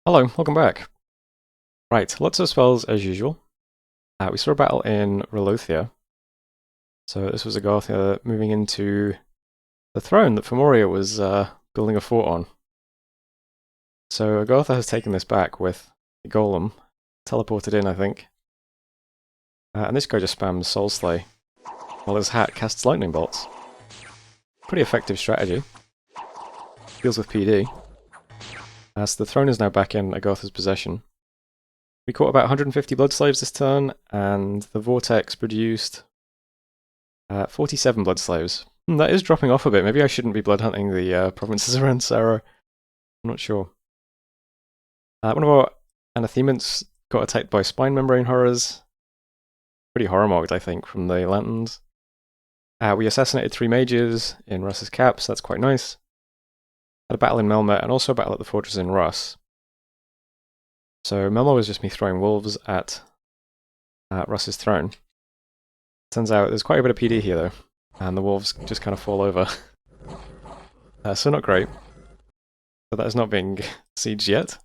Hello, welcome back. Right, lots of spells as usual. We saw a battle in Relothia. So this was Agartha moving into the throne that Femoria was building a fort on. So Agartha has taken this back with the golem, teleported in I think. And this guy just spams Soul Slay, while his hat casts lightning bolts. Pretty effective strategy. Deals with PD. So the throne is now back in Agartha's possession. We caught about 150 blood slaves this turn, and the vortex produced 47 blood slaves. That is dropping off a bit. Maybe I shouldn't be blood hunting the provinces around Sarah. I'm not sure. One of our anathemants got attacked by spine membrane horrors. Pretty horror-mogged, I think, from the lanterns. We assassinated 3 mages in Russ's caps. That's quite nice. Had a battle in Melmet, and also a battle at the fortress in Russ. So Melmet was just me throwing wolves at Russ's throne. Turns out there's quite a bit of PD here though, and the wolves just kind of fall over. So not great. So that is not being sieged yet.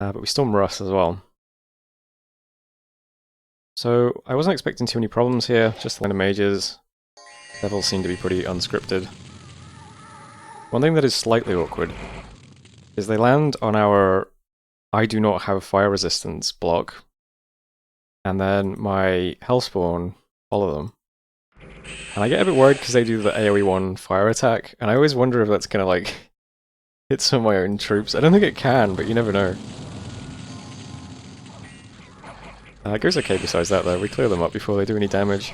But we storm Russ as well. So I wasn't expecting too many problems here, just the line of mages. Devils seem to be pretty unscripted. One thing that is slightly awkward is they land on our I do not have fire resistance block, and then my Hellspawn follow them. And I get a bit worried because they do the AoE 1 fire attack, and I always wonder if that's gonna like hit some of my own troops. I don't think it can, but you never know. It goes okay besides that though, we clear them up before they do any damage.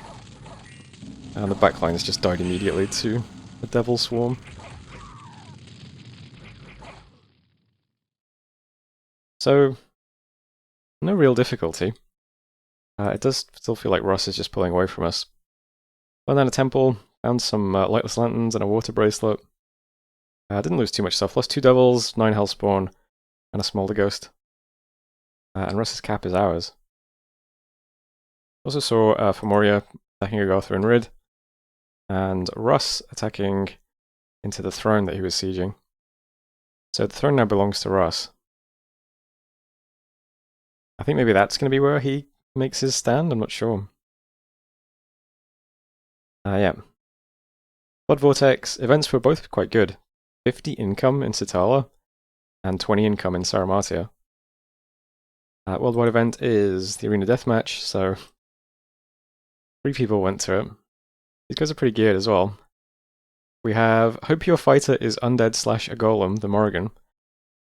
And the backlines just died immediately to the Devil Swarm. So, no real difficulty. It does still feel like Russ is just pulling away from us. Went down a temple, found some lightless lanterns and a water bracelet. Didn't lose too much stuff. Lost 2 devils, 9 hellspawn, and a smolder ghost. And Russ's cap is ours. Also saw Femoria attacking Agartha and Rid, and Russ attacking into the throne that he was sieging. So the throne now belongs to Russ. I think maybe that's going to be where he makes his stand, I'm not sure. Yeah. Blood Vortex, events were both quite good. 50 income in Sitala, and 20 income in Saramatia. Worldwide event is the Arena Deathmatch, so 3 people went to it. These guys are pretty geared as well. We have Hope Your Fighter is Undead / a Golem, the Morrigan,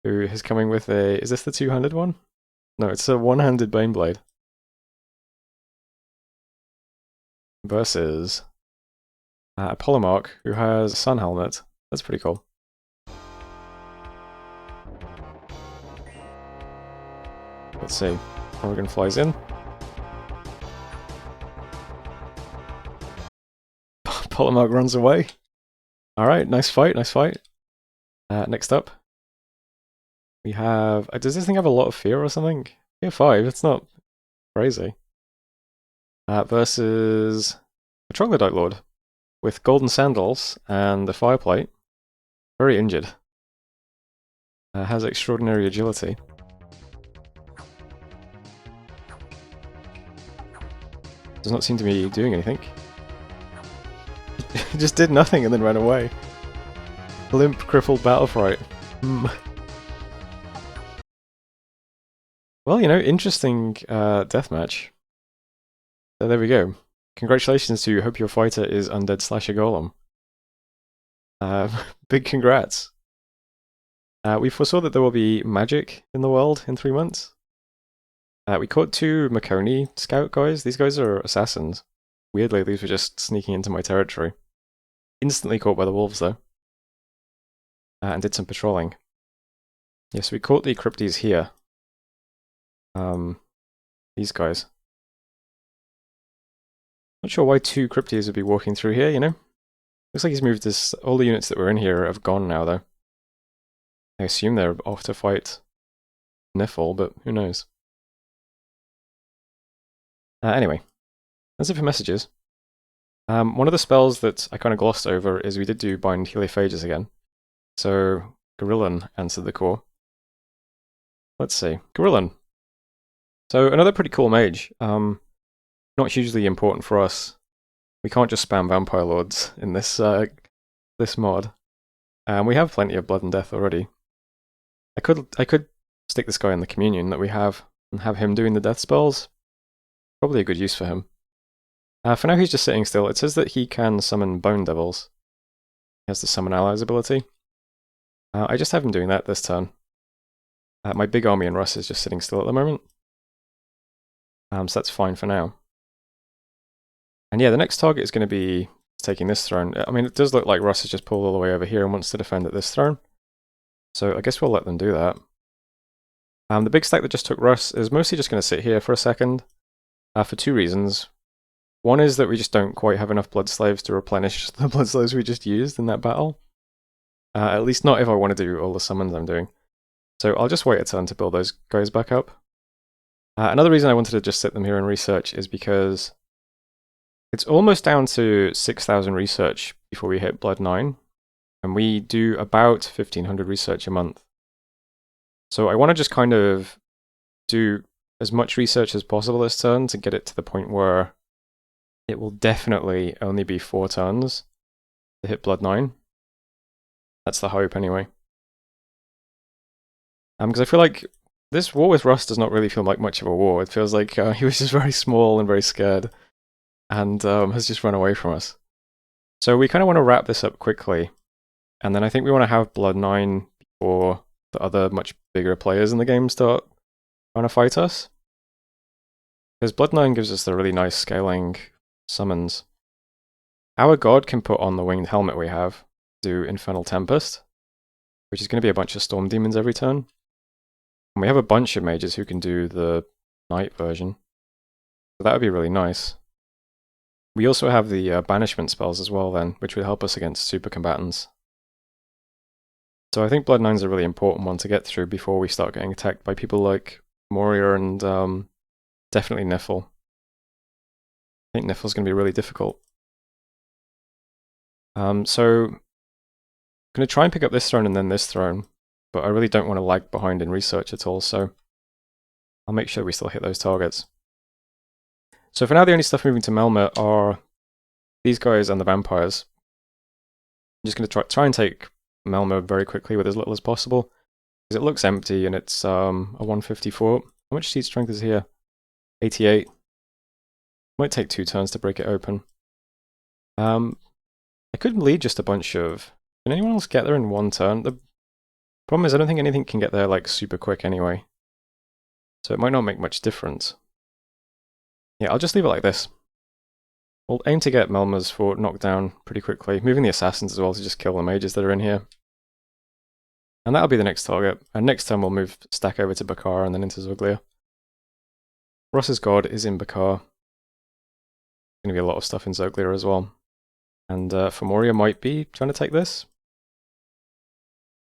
who is coming with a... Is this the 2-handed one? No, it's a one-handed Baneblade. Versus a Polemarch, who has a Sun Helmet. That's pretty cool. Let's see. Morrigan flies in. Polemarch runs away. Alright, nice fight, nice fight. Next up, we have... does this thing have a lot of fear or something? Fear 5, it's not crazy. Versus a Troglodyte Lord with golden sandals and the fireplate. Very injured. Has extraordinary agility. Does not seem to be doing anything. He just did nothing and then ran away. Limp, crippled Battlefright. Well, you know, interesting deathmatch. So there we go. Congratulations to you. Hope Your Fighter is Undead / a Golem. Big congrats. We foresaw that there will be magic in the world in 3 months. We caught 2 Makoni scout guys. These guys are assassins. Weirdly, these were just sneaking into my territory. Instantly caught by the wolves, though. And did some patrolling. Yes, we caught the Crypties here. These guys. Not sure why 2 Crypties would be walking through here, you know? Looks like he's moved this... All the units that were in here have gone now, though. I assume they're off to fight Niffle, but who knows? Anyway, that's it for messages. One of the spells that I kind of glossed over is we did do Bind Heliophagus again. So, Gorillan answered the call. Let's see. Gorillan. So another pretty cool mage. Not hugely important for us. We can't just spam Vampire Lords in this this mod. We have plenty of Blood and Death already. I could stick this guy in the Communion that we have and have him doing the death spells. Probably a good use for him. For now he's just sitting still. It says that he can summon Bone Devils. He has the Summon Allies ability. I just have him doing that this turn. My big army and Russ is just sitting still at the moment. So that's fine for now. And yeah, the next target is going to be taking this throne. I mean, it does look like Russ has just pulled all the way over here and wants to defend at this throne. So I guess we'll let them do that. The big stack that just took Russ is mostly just going to sit here for a second. For two reasons. One is that we just don't quite have enough Blood Slaves to replenish the Blood Slaves we just used in that battle. At least not if I want to do all the summons I'm doing. So I'll just wait a turn to build those guys back up. Another reason I wanted to just sit them here and research is because it's almost down to 6,000 research before we hit Blood 9. And we do about 1,500 research a month. So I want to just kind of do as much research as possible this turn to get it to the point where it will definitely only be 4 turns to hit Blood 9. That's the hope anyway. Because I feel like this war with Russ does not really feel like much of a war. It feels like he was just very small and very scared and has just run away from us. So we kind of want to wrap this up quickly. And then I think we want to have Blood 9 before the other much bigger players in the game start trying to fight us. Because Blood 9 gives us the really nice scaling summons. Our god can put on the winged helmet we have, do Infernal Tempest, which is going to be a bunch of Storm Demons every turn. And we have a bunch of mages who can do the Knight version. So that would be really nice. We also have the banishment spells as well then, which would help us against super combatants. So I think Blood 9 is a really important one to get through before we start getting attacked by people like Moria and definitely Niffle. I think Niffle's going to be really difficult. So I'm going to try and pick up this throne and then this throne, but I really don't want to lag behind in research at all, so I'll make sure we still hit those targets. So for now the only stuff moving to Melma are these guys and the vampires. I'm just going to try and take Melma very quickly with as little as possible, because it looks empty and it's a 154. How much siege strength is here? 88. Might take 2 turns to break it open. I could lead just a bunch of... Can anyone else get there in 1 turn? The problem is I don't think anything can get there like super quick anyway. So it might not make much difference. Yeah, I'll just leave it like this. We'll aim to get Melma's fort knocked down pretty quickly, moving the assassins as well to just kill the mages that are in here. And that'll be the next target. And next turn we'll move stack over to Bakar and then into Zoglia. Ross's god is in Bakar. Going to be a lot of stuff in Zoglia as well. And Femoria might be trying to take this.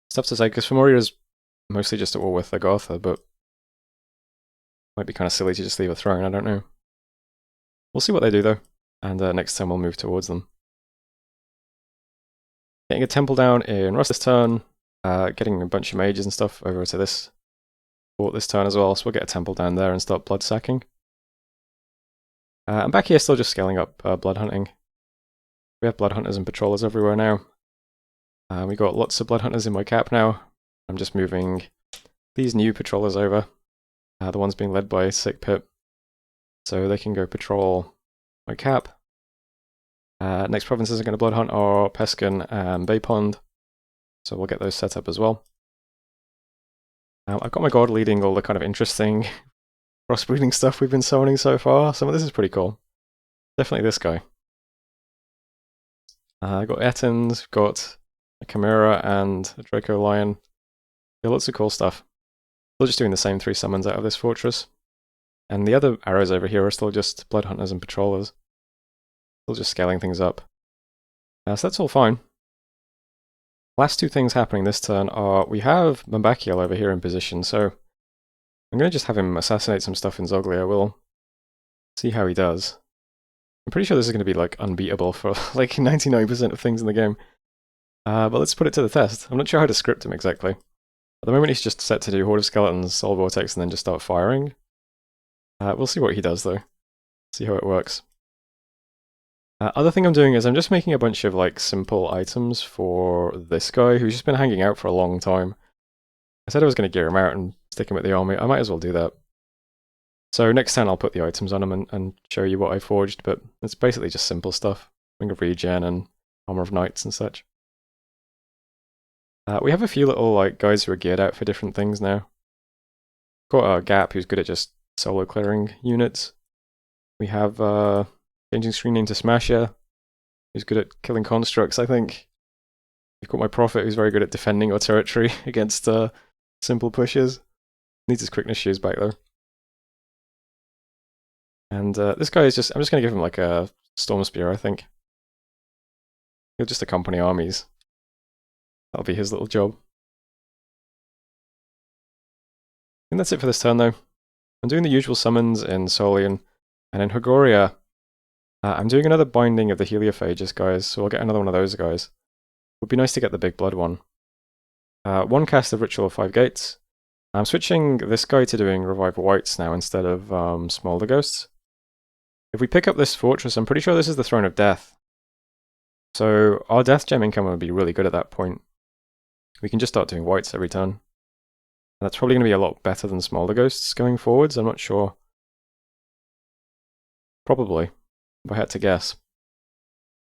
It's tough to say, because Femoria is mostly just at war with Agartha, but might be kind of silly to just leave a throne, I don't know. We'll see what they do though, and next turn we'll move towards them. Getting a temple down in Russ this turn, getting a bunch of mages and stuff over to this fort this turn as well, so we'll get a temple down there and start blood sacking. And back here still just scaling up blood hunting. We have blood hunters and patrollers everywhere now. We got lots of blood hunters in my cap now. I'm just moving these new patrollers over, the ones being led by Sick Pip, so they can go patrol my cap. Next provinces are going to blood hunt are Peskin and Bay Pond, so we'll get those set up as well. I've got my god leading all the kind of interesting crossbreeding stuff we've been summoning so far. Some of this is pretty cool. Definitely this guy. I've got Ettins, got a Chimera and a Draco Lion. Yeah, lots of cool stuff. Still just doing the same 3 summons out of this fortress. And the other arrows over here are still just blood hunters and patrollers. Still just scaling things up. So that's all fine. Last 2 things happening this turn are, we have Mambakiel over here in position, so I'm going to just have him assassinate some stuff in Zoglia. We'll see how he does. I'm pretty sure this is going to be like unbeatable for like 99% of things in the game. But let's put it to the test. I'm not sure how to script him exactly. At the moment he's just set to do Horde of Skeletons, Soul Vortex, and then just start firing. We'll see what he does though. See how it works. Other thing I'm doing is I'm just making a bunch of like simple items for this guy who's just been hanging out for a long time. I said I was going to gear him out and stick him at the army. I might as well do that. So next turn I'll put the items on him and show you what I forged, but it's basically just simple stuff. Ring of Regen and Armor of Knights and such. We have a few little like guys who are geared out for different things now. Got a Gap who's good at just solo clearing units. We have changing screen name to Smasher, who's good at killing constructs, I think. We've got my Prophet, who's very good at defending our territory against simple pushes. Needs his quickness shoes back though. And this guy is I'm just going to give him like a Storm Spear, I think. He'll just accompany armies. That'll be his little job. I think that's it for this turn though. I'm doing the usual summons in Solian, and in Hogoria, I'm doing another binding of the Heliophagus guys, so I'll get another one of those guys. Would be nice to get the big blood one. One cast of Ritual of 5 Gates. I'm switching this guy to doing Revive Whites now instead of Smolder Ghosts. If we pick up this fortress, I'm pretty sure this is the Throne of Death. So our Death Gem income would be really good at that point. We can just start doing Whites every turn. And that's probably going to be a lot better than Smolder Ghosts going forwards, I'm not sure. Probably, if I had to guess.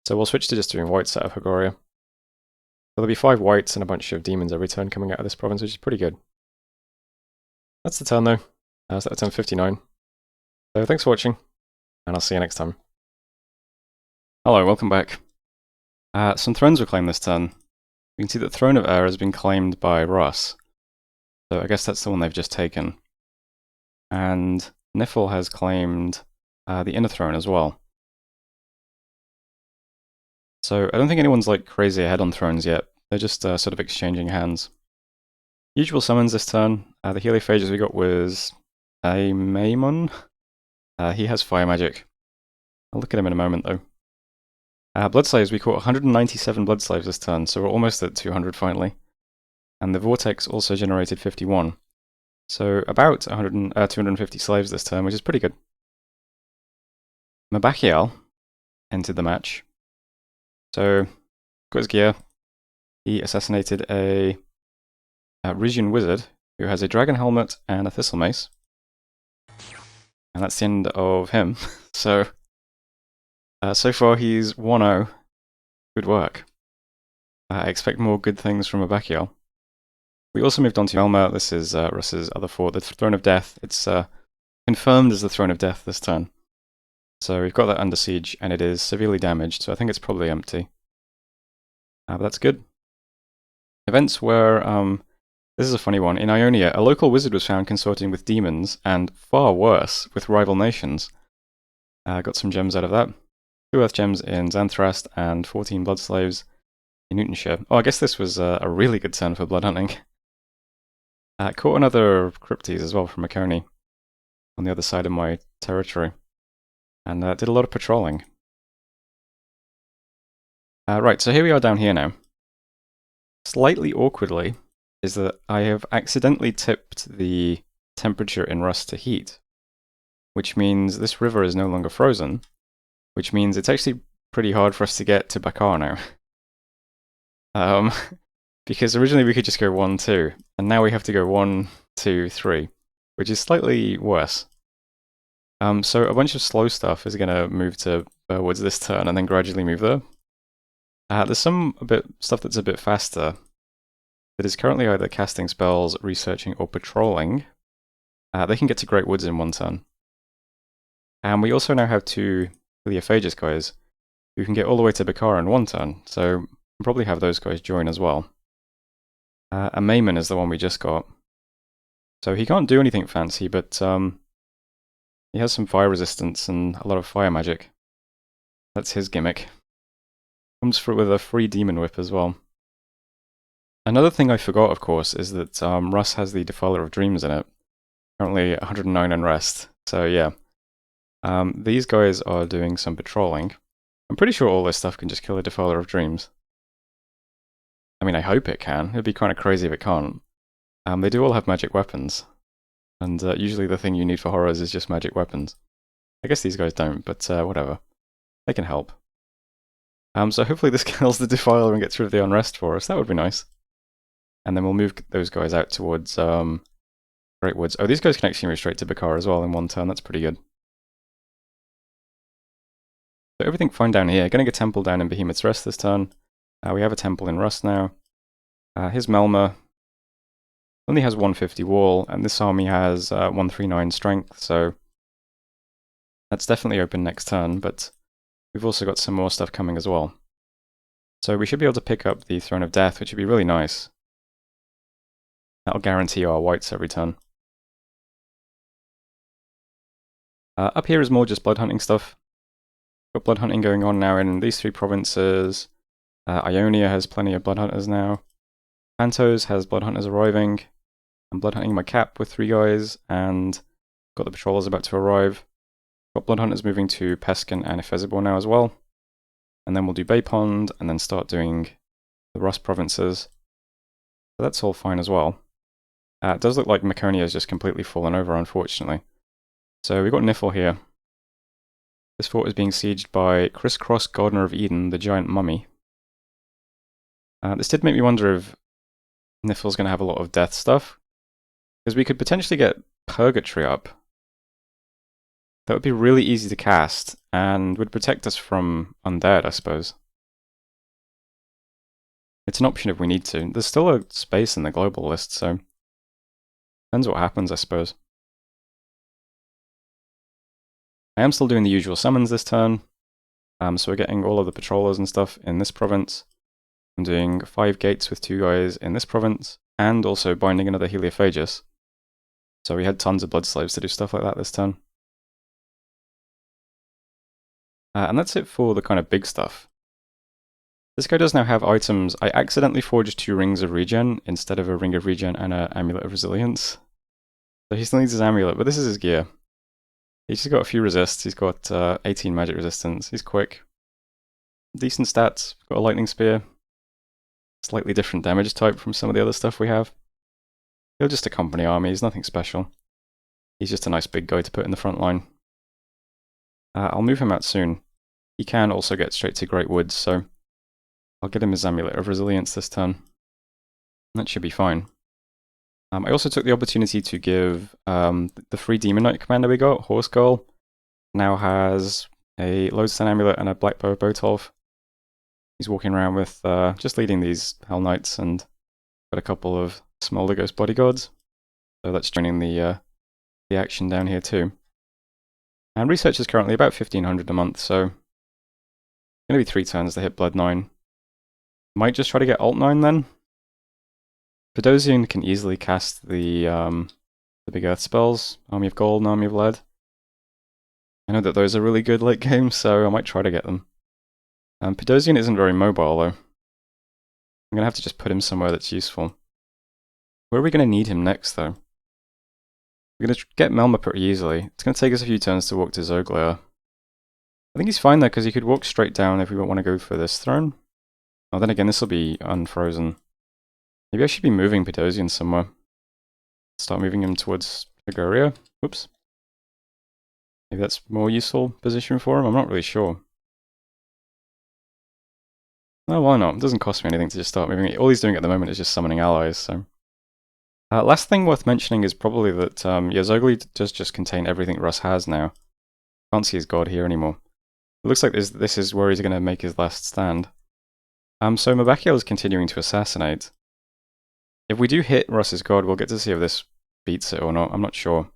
So we'll switch to just doing Whites out of Hogoria. So there'll be 5 Whites and a bunch of Demons every turn coming out of this province, which is pretty good. That's the turn though. So that's turn 59. So thanks for watching, and I'll see you next time. Hello, welcome back. Some thrones were claimed this turn. You can see that Throne of Air has been claimed by Russ. So I guess that's the one they've just taken. And Niffle has claimed the Inner Throne as well. So I don't think anyone's like crazy ahead on thrones yet. They're just sort of exchanging hands. Usual summons this turn. The Heliophagus we got was a Maimon. He has fire magic. I'll look at him in a moment though. Blood Slaves, we caught 197 Blood Slaves this turn, so we're almost at 200 finally. And the Vortex also generated 51. So about 250 slaves this turn, which is pretty good. Mabakiel entered the match. So, got his gear. He assassinated a Rysian Wizard, who has a Dragon Helmet and a Thistle Mace. And that's the end of him. So far he's 1-0. Good work. I expect more good things from Mabakiel. We also moved on to Elmer. This is Russ's other fort, the Throne of Death. It's confirmed as the Throne of Death this turn. So we've got that under siege, and it is severely damaged, so I think it's probably empty. But that's good. Events were, this is a funny one. In Ionia, a local wizard was found consorting with demons, and far worse, with rival nations. Got some gems out of that. 2 Earth Gems in Xanthrast, and 14 Blood Slaves in Newtonshire. Oh, I guess this was a really good turn for blood hunting. Caught another Cryptes as well from Maconi on the other side of my territory. And did a lot of patrolling. Right, so here we are down here now. Slightly awkwardly is that I have accidentally tipped the temperature in Rust to heat, which means this river is no longer frozen, which means it's actually pretty hard for us to get to Bakar now. Because originally we could just go 1, 2, and now we have to go 1, 2, 3, which is slightly worse. So a bunch of slow stuff is going to move to Burwoods this turn and then gradually move there. There's some stuff that's a bit faster that is currently either casting spells, researching, or patrolling. They can get to Great Woods in 1 turn. And we also now have 2 Heliophagus guys who can get all the way to Bakar in 1 turn, so we'll probably have those guys join as well. A Maimon is the one we just got. So he can't do anything fancy, but he has some fire resistance and a lot of fire magic. That's his gimmick. Comes with a free Demon Whip as well. Another thing I forgot, of course, is that Russ has the Defiler of Dreams in it. Currently 109 unrest, so yeah. These guys are doing some patrolling. I'm pretty sure all this stuff can just kill a Defiler of Dreams. I mean, I hope it can. It'd be kind of crazy if it can't. They do all have magic weapons, and usually the thing you need for horrors is just magic weapons. I guess these guys don't, but whatever. They can help. So hopefully this kills the Defiler and gets rid of the Unrest for us. That would be nice. And then we'll move those guys out towards Great Woods. Oh, these guys can actually move straight to Bakar as well in one turn. That's pretty good. So everything fine down here. Getting a temple down in Behemoth's Rest this turn. We have a temple in Rust now. Here's Melma. Only has 150 wall, and this army has 139 strength, so that's definitely open next turn, but we've also got some more stuff coming as well. So we should be able to pick up the Throne of Death, which would be really nice. That'll guarantee our whites every turn. Up here is more just blood hunting stuff. Got blood hunting going on now in these three provinces. Ionia has plenty of blood hunters now. Pantos has blood hunters arriving. I'm blood hunting my cap with 3 guys, and got the patrollers about to arrive. Got blood hunters moving to Peskin and Efezibor now as well. And then we'll do Bay Pond, and then start doing the Rust provinces. So that's all fine as well. It does look like Maconia has just completely fallen over, unfortunately. So we've got Nifl here. This fort is being sieged by Crisscross Gardener of Eden, the giant mummy. This did make me wonder if Nifl's going to have a lot of death stuff, because we could potentially get Purgatory up. That would be really easy to cast, and would protect us from undead, I suppose. It's an option if we need to. There's still a space in the global list, so depends what happens, I suppose. I am still doing the usual summons this turn, so we're getting all of the patrollers and stuff in this province. I'm doing 5 gates with 2 guys in this province, and also binding another Heliophagus. So we had tons of blood slaves to do stuff like that this turn. And that's it for the kind of big stuff. This guy does now have items. I accidentally forged 2 rings of regen instead of a ring of regen and an amulet of resilience. So he still needs his amulet, but this is his gear. He's just got a few resists. He's got 18 magic resistance. He's quick. Decent stats. Got a lightning spear. Slightly different damage type from some of the other stuff we have. He'll just accompany army. He's nothing special. He's just a nice big guy to put in the front line. I'll move him out soon. He can also get straight to Great Woods, so I'll get him his amulet of resilience this turn. That should be fine. I also took the opportunity to give the free Demon Knight commander we got, Horse Girl, now has a Lodestone amulet and a Black Bow Botolf. He's walking around with just leading these Hell Knights, and got a couple of Smolder Ghost bodyguards. So that's joining the action down here too. And research is currently about 1500 a month, so going to be 3 turns to hit Blood 9. Might just try to get Alt 9 then. Fedosian can easily cast the big Earth spells, Army of Gold and Army of Lead. I know that those are really good late game, so I might try to get them. Fedosian isn't very mobile though. I'm going to have to just put him somewhere that's useful. Where are we going to need him next though? We're going to get Melma pretty easily. It's going to take us a few turns to walk to Zoglair. I think he's fine there, because he could walk straight down if we want to go for this throne. Oh, then again, this will be unfrozen. Maybe I should be moving Pedosian somewhere. Start moving him towards Agoria. Whoops. Maybe that's a more useful position for him? I'm not really sure. No, why not? It doesn't cost me anything to just start moving. All he's doing at the moment is just summoning allies, so... last thing worth mentioning is probably that Zogli does just contain everything Russ has now. Can't see his god here anymore. It looks like this is where he's going to make his last stand. So Mabakiel is continuing to assassinate. If we do hit Russ's god, we'll get to see if this beats it or not. I'm not sure.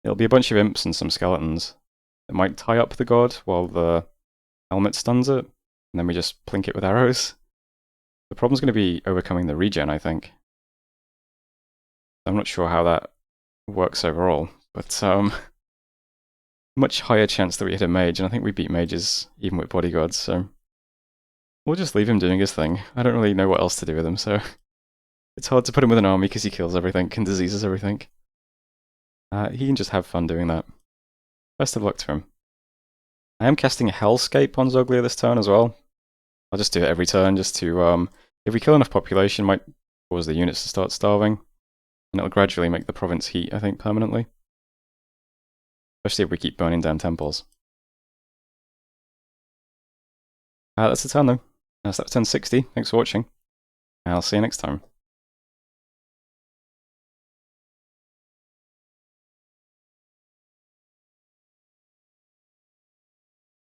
It'll be a bunch of imps and some skeletons. It might tie up the god while the helmet stuns it, and then we just plink it with arrows. The problem's going to be overcoming the regen, I think. I'm not sure how that works overall, but much higher chance that we hit a mage, and I think we beat mages even with bodyguards, so we'll just leave him doing his thing. I don't really know what else to do with him, so it's hard to put him with an army because he kills everything and diseases everything. He can just have fun doing that. Best of luck to him. I am casting a Hellscape on Zoglia this turn as well. I'll just do it every turn just to, if we kill enough population, might cause the units to start starving. And it'll gradually make the province heat, I think, permanently. Especially if we keep burning down temples. That's the turn though. That's that turn 60. Thanks for watching. I'll see you next time.